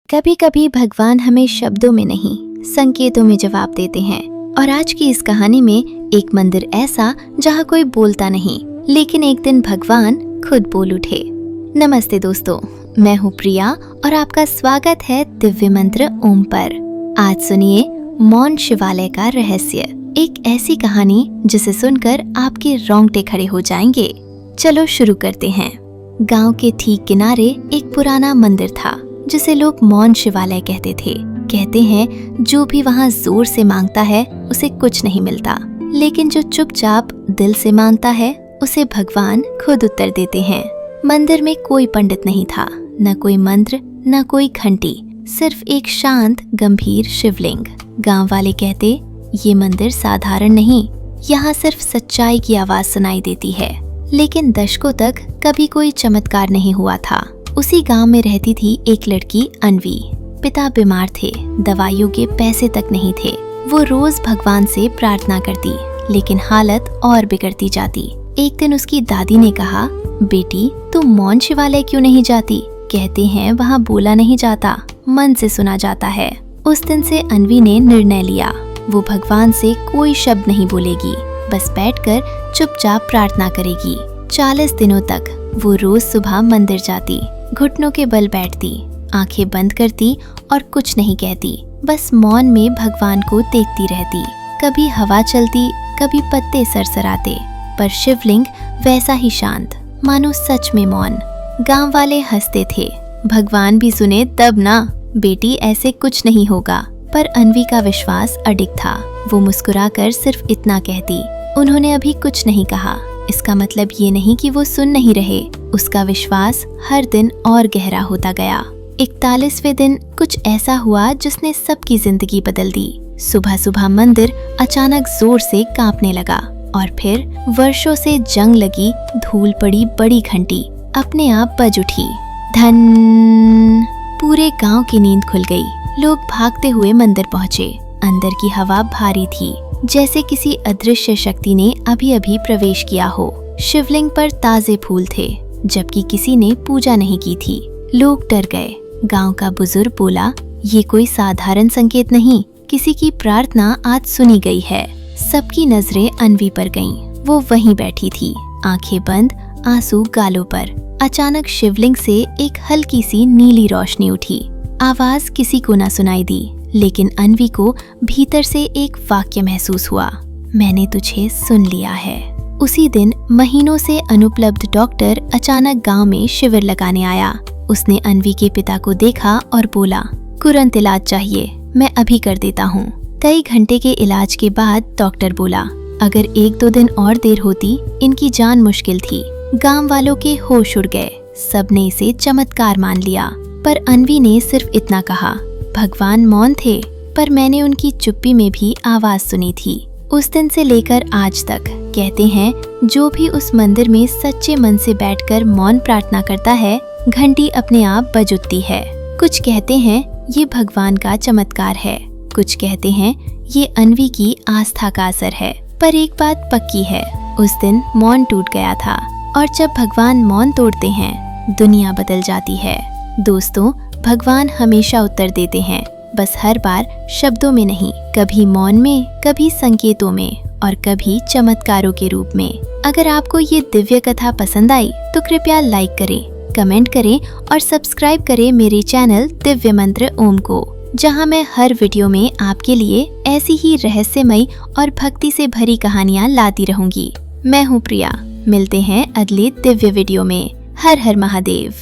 कभी कभी भगवान हमें शब्दों में नहीं, संकेतों में जवाब देते हैं। और आज की इस कहानी में एक मंदिर ऐसा जहाँ कोई बोलता नहीं, लेकिन एक दिन भगवान खुद बोल उठे। नमस्ते दोस्तों, मैं हूँ प्रिया और आपका स्वागत है दिव्य मंत्र ओम पर। आज सुनिए मौन शिवालय का रहस्य, एक ऐसी कहानी जिसे सुनकर आपके रोंगटे खड़े हो जाएंगे। चलो शुरू करते हैं। गांव के ठीक किनारे एक पुराना मंदिर था जिसे लोग मौन शिवालय कहते थे। कहते हैं जो भी वहाँ जोर से मांगता है उसे कुछ नहीं मिलता, लेकिन जो चुपचाप दिल से मांगता है उसे भगवान खुद उत्तर देते हैं। मंदिर में कोई पंडित नहीं था, न कोई मंत्र, न कोई घंटी, सिर्फ एक शांत गंभीर शिवलिंग। गांव वाले कहते ये मंदिर साधारण नहीं, यहाँ सिर्फ सच्चाई की आवाज सुनाई देती है। लेकिन दशकों तक कभी कोई चमत्कार नहीं हुआ था। उसी गांव में रहती थी एक लड़की अन्वी। पिता बीमार थे, दवाइयों के पैसे तक नहीं थे। वो रोज भगवान से प्रार्थना करती, लेकिन हालत और बिगड़ती जाती। एक दिन उसकी दादी ने कहा, बेटी तुम मौन शिवालय क्यों नहीं जाती? कहते हैं वहाँ बोला नहीं जाता, मन से सुना जाता है। उस दिन से अन्वी ने निर्णय लिया, वो भगवान से कोई शब्द नहीं बोलेगी, बस बैठकर चुपचाप प्रार्थना करेगी। 40 दिनों तक वो रोज सुबह मंदिर जाती, घुटनों के बल बैठती, आंखें बंद करती और कुछ नहीं कहती, बस मौन में भगवान को देखती रहती। कभी हवा चलती, कभी पत्ते सरसराते, पर शिवलिंग वैसा ही शांत, मानो सच में मौन। गांव वाले हंसते थे, भगवान भी सुने तब ना, बेटी ऐसे कुछ नहीं होगा। पर अन्वी का विश्वास अडिग था। वो मुस्कुराकर सिर्फ इतना कहती, उन्होंने अभी कुछ नहीं कहा। इसका मतलब ये नहीं कि वो सुन नहीं रहे। उसका विश्वास हर दिन और गहरा होता गया। 41वें दिन कुछ ऐसा हुआ जिसने सबकी जिंदगी बदल दी। सुबह सुबह मंदिर अचानक जोर से कांपने लगा और फिर वर्षों से जंग लगी धूल पड़ी बड़ी घंटी अपने आप बज उठी। धन! पूरे गांव की नींद खुल गई। लोग भागते हुए मंदिर पहुंचे। अंदर की हवा भारी थी, जैसे किसी अदृश्य शक्ति ने अभी अभी प्रवेश किया हो। शिवलिंग पर ताजे फूल थे, जबकि किसी ने पूजा नहीं की थी। लोग डर गए। गांव का बुजुर्ग बोला, ये कोई साधारण संकेत नहीं, किसी की प्रार्थना आज सुनी गई है। सबकी नजरें अन्वी पर गईं। वो वहीं बैठी थी, आंखें बंद, आंसू गालों पर। अचानक शिवलिंग से एक हल्की सी नीली रोशनी उठी। आवाज किसी को न सुनाई दी, लेकिन अन्वी को भीतर से एक वाक्य महसूस हुआ, मैंने तुझे सुन लिया है। उसी दिन महीनों से अनुपलब्ध डॉक्टर अचानक गांव में शिविर लगाने आया। उसने अन्वी के पिता को देखा और बोला, तुरंत इलाज चाहिए, मैं अभी कर देता हूँ। कई घंटे के इलाज के बाद डॉक्टर बोला, अगर 1-2 दिन और देर होती इनकी जान मुश्किल थी। गांव वालों के होश उड़ गए, सबने इसे चमत्कार मान लिया। पर अन्वी ने सिर्फ इतना कहा, भगवान मौन थे, पर मैंने उनकी चुप्पी में भी आवाज सुनी थी। उस दिन से लेकर आज तक कहते हैं जो भी उस मंदिर में सच्चे मन से बैठकर मौन प्रार्थना करता है, घंटी अपने आप बज उठती है। कुछ कहते हैं ये भगवान का चमत्कार है, कुछ कहते हैं ये अन्वी की आस्था का असर है। पर एक बात पक्की है, उस दिन मौन टूट गया था, और जब भगवान मौन तोड़ते हैं दुनिया बदल जाती है। दोस्तों, भगवान हमेशा उत्तर देते हैं, बस हर बार शब्दों में नहीं, कभी मौन में, कभी संकेतों में और कभी चमत्कारों के रूप में। अगर आपको ये दिव्य कथा पसंद आई तो कृपया लाइक करें, कमेंट करें और सब्सक्राइब करें मेरे चैनल दिव्य मंत्र ओम को, जहां मैं हर वीडियो में आपके लिए ऐसी ही रहस्यमयी और भक्ति से भरी कहानियां लाती रहूंगी। मैं हूँ प्रिया, मिलते हैं अगले दिव्य वीडियो में। हर हर महादेव।